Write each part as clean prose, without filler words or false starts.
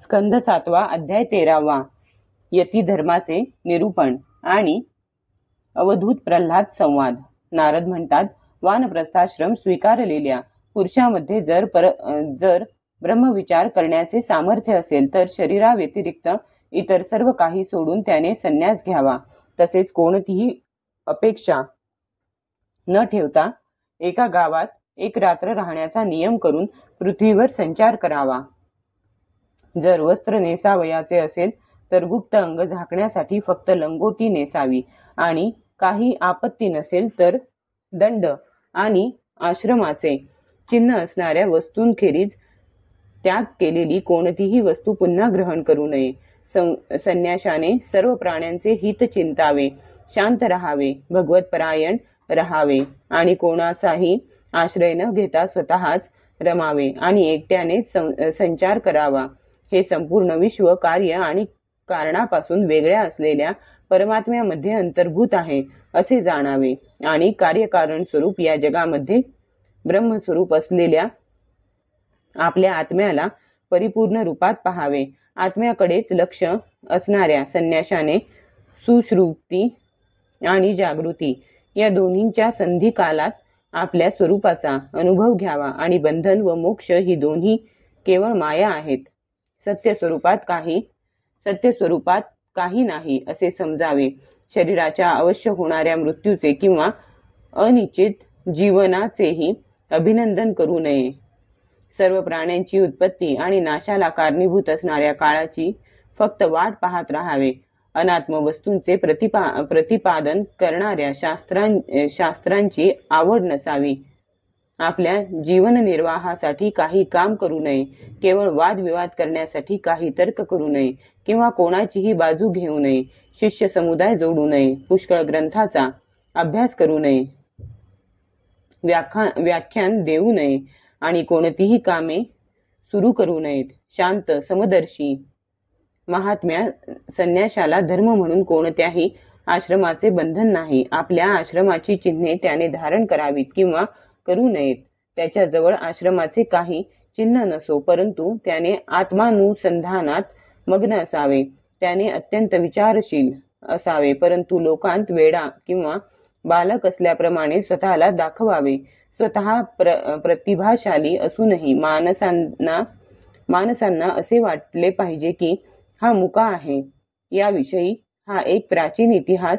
स्कंध 7 अध्याय 13 यती धर्माचे निरूपण आणि अवधूत प्रल्हाद संवाद. नारद म्हणतात, वानप्रस्थाश्रम स्वीकारलेल्या पुरुषामध्ये जर ब्रह्मविचार करण्याचे सामर्थ्य असेल तर शरीराव्यतिरिक्त इतर सर्व काही सोडून त्याने संन्यास घ्यावा. तसेच कोणतीही अपेक्षा न ठेवता एका गावात एक रात्र राहण्याचा नियम करून पृथ्वीवर संचार करावा. जर वस्त्र नेसावयाचे असेल तर गुप्त अंग झाकण्यासाठी फक्त लंगोटी नेसावी आणि काही आपत्ती नसेल तर दंड आणि आश्रमाचे चिन्ह असणाऱ्या वस्तूंखेरीज त्याग केलेली कोणतीही वस्तू पुन्हा ग्रहण करू नये. संन्याशाने सर्व प्राण्यांचे हित चिंतावे, शांत राहावे, भगवतपरायण राहावे आणि कोणाचाही आश्रय न घेता स्वतःच रमावे आणि एकट्याने संचार करावा. हे संपूर्ण विश्व कार्य आणि कारणापासून वेगळ्या असलेल्या परमात्म्यामध्ये अंतर्भूत आहे असे जाणावे आणि कार्यकारण स्वरूप या जगामध्ये ब्रह्मस्वरूप असलेल्या आपल्या आत्म्याला परिपूर्ण रूपात पाहावे. आत्म्याकडेच लक्ष असणाऱ्या संन्याशाने सुश्रुती आणि जागृती या दोन्हींच्या संधी कालात आपल्या स्वरूपाचा अनुभव घ्यावा आणि बंधन व मोक्ष ही दोन्ही केवळ माया आहेत. सत्य स्वरूपात काही नाही असे समजावे. शरीराच्या अवश्य होणाऱ्या मृत्यूचे किंवा अनिश्चित जीवनाचेही अभिनंदन करू नये. सर्व प्राण्यांची उत्पत्ती आणि नाशाला कारणीभूत असणाऱ्या काळाची फक्त वाट पाहत राहावे. अनात्म वस्तूंचे प्रतिपादन करणाऱ्या शास्त्रांची आवड नसावी. आपल्या जीवननिर्वाहासाठी काही काम करू नये. केवळ वादविवाद करण्यासाठी काही तर्क करू नये किंवा कोणाचीही बाजू घेऊ नये. शिष्य समुदाय जोडू नये. पुष्कळ ग्रंथाचा अभ्यास करू नये. व्याख्यान देऊ नये आणि कोणतीही कामे सुरू करू नयेत. शांत समदर्शी महात्म्या संन्याशाला धर्म म्हणून कोणत्याही आश्रमाचे बंधन नाही. आपल्या आश्रमाची चिन्हे त्याने धारण करावीत किंवा करू नयेत. त्याच्याजवळ आश्रमाचे काही चिन्ह नसो, परंतु त्याने आत्मानुसंधानात मग्न असावे. त्याने अत्यंत विचारशील असावे, परंतु लोकांत वेडा किंवा बालक असल्याप्रमाणे स्वतःला दाखवावे. स्वतः प्रतिभाशाली असूनही माणसांना असे वाटले पाहिजे की हा मुका आहे. याविषयी हा एक प्राचीन इतिहास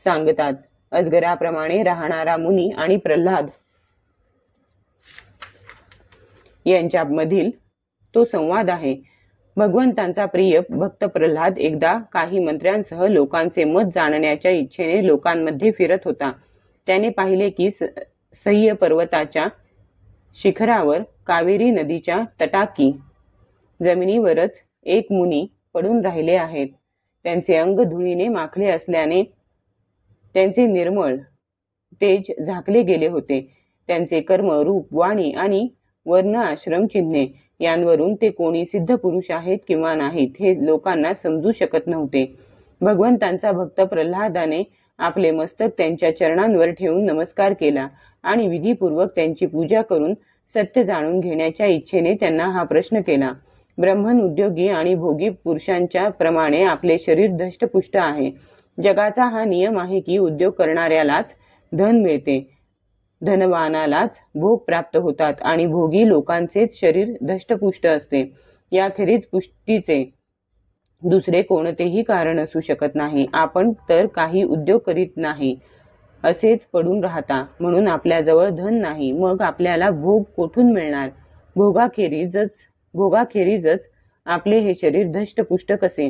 सांगतात. अजगराप्रमाणे राहणारा मुनी आणि प्रल्हाद यांच्यामधील तो संवाद आहे. भगवंतांचा प्रिय भक्त प्रल्हाद एकदा काही मंत्र्यांसह लोकांचे मत जाणण्याच्या इच्छेने लोकांमध्ये फिरत होता. त्याने पाहिले की सह्य पर्वताच्या शिखरावर कावेरी नदीच्या तटाकी जमिनीवरच एक मुनी पडून राहिले आहेत. त्यांचे अंग धुळीने माखले असल्याने त्यांचे निर्मळ तेज झाकले गेले होते. त्यांचे कर्म, रूप, वाणी आणि वर्ण, आश्रम चिन्हे यांवरून ते कोणी सिद्ध पुरुष आहेत किंवा नाहीत हे लोकांना समजू शकत नव्हते. भगवंतांचा भक्त प्रल्हादाने आपले मस्तक त्यांच्या चरणांवर ठेवून नमस्कार केला आणि विधीपूर्वक त्यांची पूजा करून सत्य जाणून घेण्याच्या इच्छेने त्यांना हा प्रश्न केला. ब्रह्मन उद्योगी आणि भोगी पुरुषांच्या प्रमाणे आपले शरीर धष्टपुष्ट आहे. जगाचा हा नियम आहे की उद्योग करणाऱ्यालाच धन मिळते, धनवानालाच भोग प्राप्त होतात आणि भोगी लोकांचेच शरीर धष्टपुष्ट असते. याखेरीज पुष्टीचे दुसरे कोणतेही कारण असू शकत नाही. आपण तर काही उद्योग करीत नाही, असेच पडून राहता, म्हणून आपल्याजवळ धन नाही. मग आपल्याला भोग कोठून मिळणार? भोगाखेरीजच आपले हे शरीर धष्टपुष्ट कसे?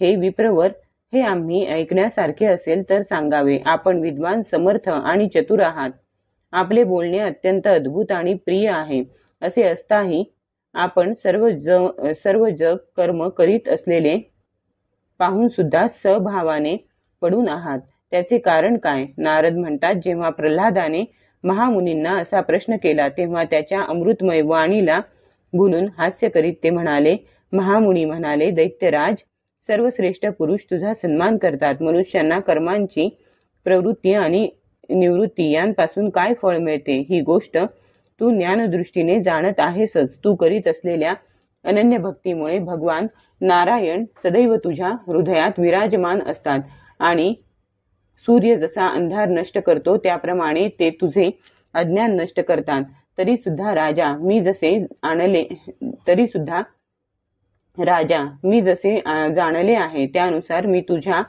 हे विप्रवर, हे आम्ही ऐकण्यासारखे असेल तर सांगावे. आपण विद्वान, समर्थ आणि चतुर आहात. आपले बोलणे अत्यंत अद्भुत आणि प्रिय आहे. असे असताही आपण सर्व जग कर्म करीत असलेले पाहून सुद्धा सभावाने पडून आहात. त्याचे कारण काय? नारद म्हणतात, जेव्हा प्रल्हादाने महामुनींना असा प्रश्न केला तेव्हा त्याच्या अमृतमय वाणीला भुलून हास्य करीत ते म्हणाले. महामुनी म्हणाले, दैत्यराज, सर्वश्रेष्ठ पुरुष तुझा सन्मान करतात. मनुष्यांना कर्मांची प्रवृत्ती आणि निवृत्ती यांपासून काय फळ मिळते ही गोष्ट तू ज्ञानदृष्टीने जाणत आहेसच. तू करीत असलेल्या अनन्य भक्तीमुळे भगवान नारायण सदैव तुझ्या हृदयात विराजमान असतात आणि सूर्य जसा अंधार नष्ट करतो त्याप्रमाणे ते तुझे अज्ञान नष्ट करतात. तरी सुद्धा राजा मी जसे जाणले आहे त्यानुसार मी तुझ्या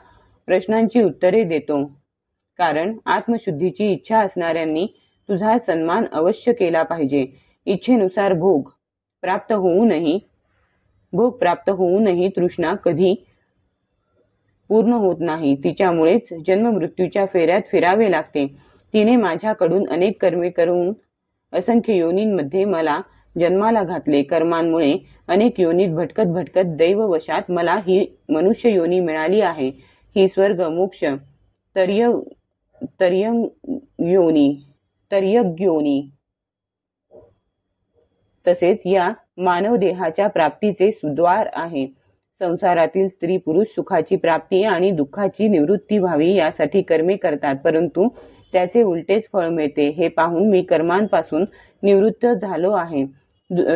प्रश्नांची उत्तरे देतो. कारण आत्मशुद्धीची इच्छा असणाऱ्यांनी तुझा सन्मान अवश्य केला पाहिजे. इच्छेनुसार भोग प्राप्त होऊनही तृष्णा कधी पूर्ण होत नाही. तिच्यामुळेच जन्ममृत्यूच्या फेऱ्यात फिरावे लागते. तिने माझ्याकडून अनेक कर्मे करून असंख्य योनींमध्ये मला जन्माला घातले. कर्मांमुळे अनेक योनीत भटकत दैववशात मला ही मनुष्य योनी मिळाली आहे. ही स्वर्ग मोक्ष तर्यग्योनी तसेच या मानव देहाच्या प्राप्तीचे द्वार आहे. संसारातील स्त्री पुरुष सुखाची प्राप्ती आणि दुःखाची निवृत्ती व्हावी यासाठी कर्मे करतात, परंतु त्याचे उलटेच फळ मिळते. हे पाहून मी कर्मांपासून निवृत्त झालो आहे.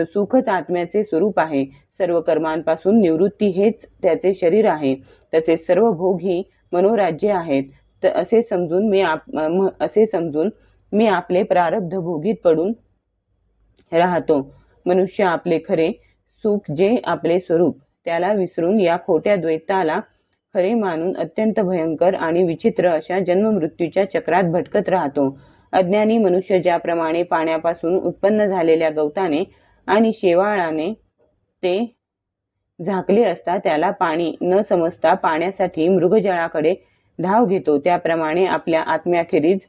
सुखच आत्म्याचे स्वरूप आहे. सर्व कर्मांपासून निवृत्ती हेच त्याचे शरीर आहे. तसेच सर्व भोग ही मनोराज्ये आहेत. असे समजून मी आपले प्रारब्ध भोगीत पडून राहतो. मनुष्य आपले खरे सुख जे आपले स्वरूप त्याला विसरून या खोट्या द्वैताला खरे मानून अत्यंत भयंकर आणि विचित्र अशा जन्ममृत्यूच्या चक्रात भटकत राहतो. अज्ञानी मनुष्य ज्याप्रमाणे पाण्यापासून उत्पन्न झालेल्या गवताने आणि शेवाळाने ते झाकले असता त्याला पाणी न समजता पाण्यासाठी मृगजळाकडे धाव घेतो, त्याप्रमाणे आपल्या आत्म्याखेरीज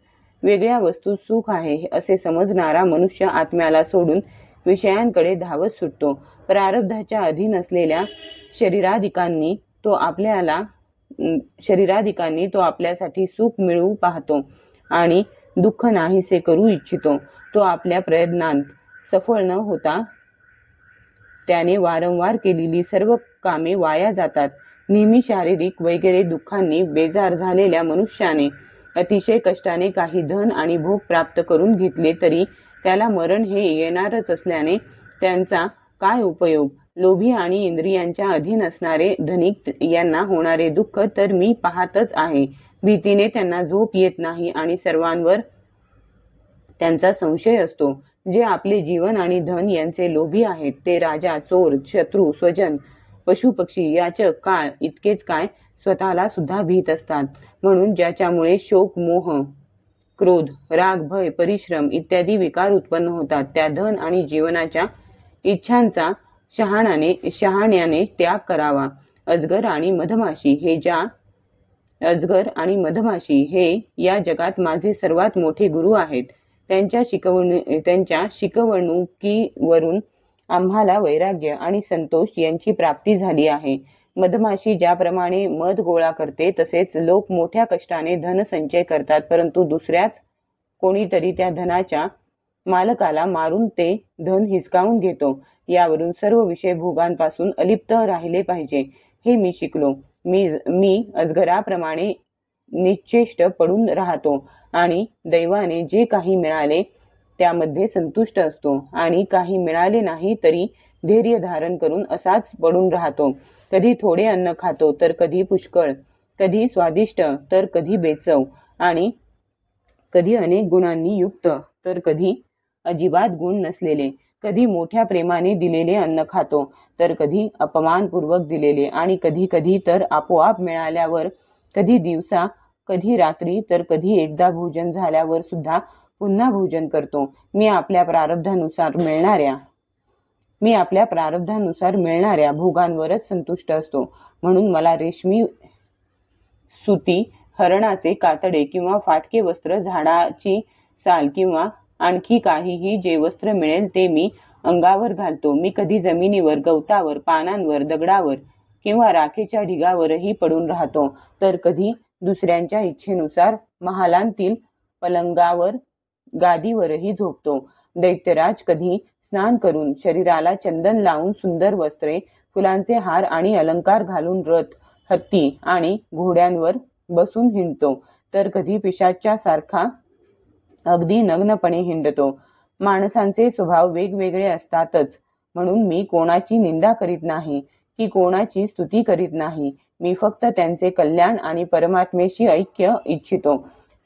वेगळ्या वस्तू सुख आहे असे समजणारा मनुष्य आत्म्याला सोडून विषयांकडे धावत सुटतो. प्रारब्धाच्या अधीन असलेल्या शरीराधिकांनी तो आपल्यासाठी सुख मिळवू पाहतो आणि दुःख नाहीसे करू इच्छितो. तो आपल्या प्रयत्नांत सफळ न होता त्याने वारंवार केलेली सर्व कामे वाया जातात. नेहमी शारीरिक वगैरे दुःखांनी बेजार झालेल्या मनुष्याने अतिशय कष्टाने काही धन आणि भोग प्राप्त करून घेतले तरी त्याला मरण हे येणारच असल्याने त्यांचा काय उपयोग. लोभी आणि इंद्रियांच्या अधीन असणारे धनिक यांना होणारे दुःख तर मी पाहतच आहे. भीतीने त्यांना झोप येत नाही आणि सर्वांवर त्यांचा संशय असतो. जे आपले जीवन आणि धन यांचे लोभी आहेत ते राजा, चोर, शत्रू, स्वजन, पशुपक्षी, याचक, काळ इतकेच काय स्वतःला सुद्धा भीत असतात. म्हणून ज्याच्यामुळे शोक, मोह, क्रोध, राग, भय, परिश्रम इत्यादी विकार उत्पन्न होतात त्या धन आणि जीवनाच्या इच्छांचा शहाण्याने त्याग करावा. अजगर आणि मधमाशी हे या जगात माझे सर्वात मोठे गुरु आहेत. त्यांच्या शिकवणुकीवरून आम्हाला वैराग्य आणि संतोष यांची प्राप्ती झाली आहे. मधमाशी ज्याप्रमाणे मध गोळा करते तसेच लोक मोठ्या कष्टाने धन संचय करतात, परंतु दुसऱ्याच कोणीतरी त्या धनाच्या मालकाला मारून ते धन हिसकावून घेतो. यावरून सर्व विषय भोगांपासून अलिप्त राहिले पाहिजे हे मी शिकलो. मी अजगराप्रमाणे निश्चेष्ट पडून राहतो आणि दैवाने जे काही मिळाले त्यामध्ये संतुष्ट असतो आणि काही मिळाले नाही तरी धैर्य धारण करून असाच पडून राहतो. कधी थोडे अन्न खातो तर कधी पुष्कळ, कधी स्वादिष्ट तर कधी बेचव आणि कधी अनेक गुणांनी युक्त तर कधी अजिबात गुण नसलेले, कधी मोठ्या प्रेमाने दिलेले अन्न खातो तर कधी अपमानपूर्वक दिलेले आणि कधी कधी तर आपोआप मिळाल्यावर, कधी दिवसा कधी रात्री तर कधी एकदा भोजन झाल्यावर सुद्धा पुन्हा भोजन करतो. मी आपल्या प्रारब्धानुसार मिळणाऱ्या भोगांवरच संतुष्ट असतो. म्हणून मला रेशमी, सुती, हरणाचे कातडे किंवा फाटके वस्त्र, झाडाची साल किंवा आणखी काहीही जे वस्त्र मिळेल ते मी अंगावर घालतो. मी कधी जमिनीवर, गवतावर, पानांवर, दगडावर किंवा राखेच्या ढिगावरही पडून राहतो तर कधी दुसऱ्यांच्या इच्छेनुसार महालांतील पलंगावर, गादीवरही झोपतो. दैत्यराज कधी स्नान करून शरीराला चंदन लावून सुंदर वस्त्रे, फुलांचे हार आणि अलंकार घालून रथ, हत्ती आणि घोड्यांवर बसून हिंडतो तर कधी पिशाच्यासारखा अगदी नग्नपणे हिंडतो. माणसांचे स्वभाव वेगवेगळे असतातच, म्हणून मी कोणाची निंदा करीत नाही की कोणाची स्तुती करीत नाही. मी फक्त त्यांचे कल्याण आणि परमात्म्याशी ऐक्य इच्छितो.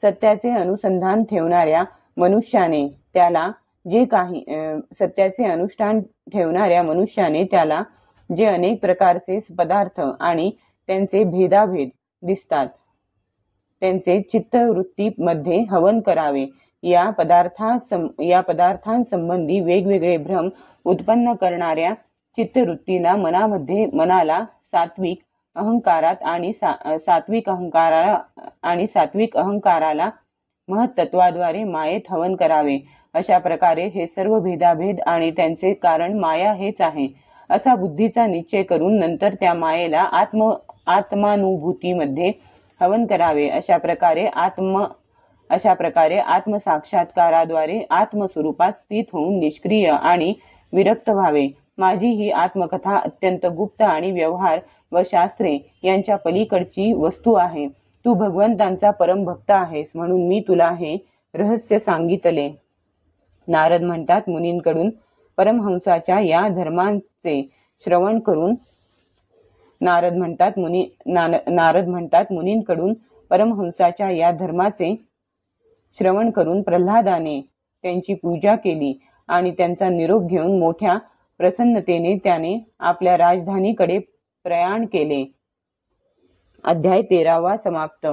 सत्याचे अनुसंधान ठेवणाऱ्या मनुष्याने त्याला जे अनेक प्रकारचे पदार्थ आणि त्यांचे भेदाभेद दिसतात त्यांचे चित्तवृत्तीमध्ये हवन करावे. या पदार्थांसंबंधी वेगवेगळे भ्रम उत्पन्न करणाऱ्या चित्तवृत्तीला मनाला सात्विक अहंकाराला महत्त्वाद्वारे मायेत हवन करावे. अशा प्रकारे हे सर्व भेदाभेद आणि त्यांचे कारण माया हेच आहे असा बुद्धीचा निश्चय करून नंतर त्या मायेला आत्मानुभूतीमध्ये हवन करावे. अशा प्रकारे आत्मसाक्षात्काराद्वारे आत्मस्वरूपात स्थित होऊन निष्क्रिय आणि विरक्त व्हावे. माझी ही आत्मकथा अत्यंत गुप्त आणि व्यवहार व शास्त्रे यांच्या पलीकडची वस्तू आहे. तू भगवंतांचा परम भक्त आहेस म्हणून मी तुला हे रहस्य सांगितले. नारद म्हणतात मुनींकडून परमहंसाच्या या धर्मांचे श्रवण करून मुनींकडून परमहंसाच्या या धर्माचे श्रवण करून प्रल्हादाने त्यांची पूजा केली आणि त्यांचा निरोप घेऊन मोठ्या प्रसन्नतेने त्याने आपल्या राजधानीकडे प्रयाण केले. अध्याय 13 समाप्त.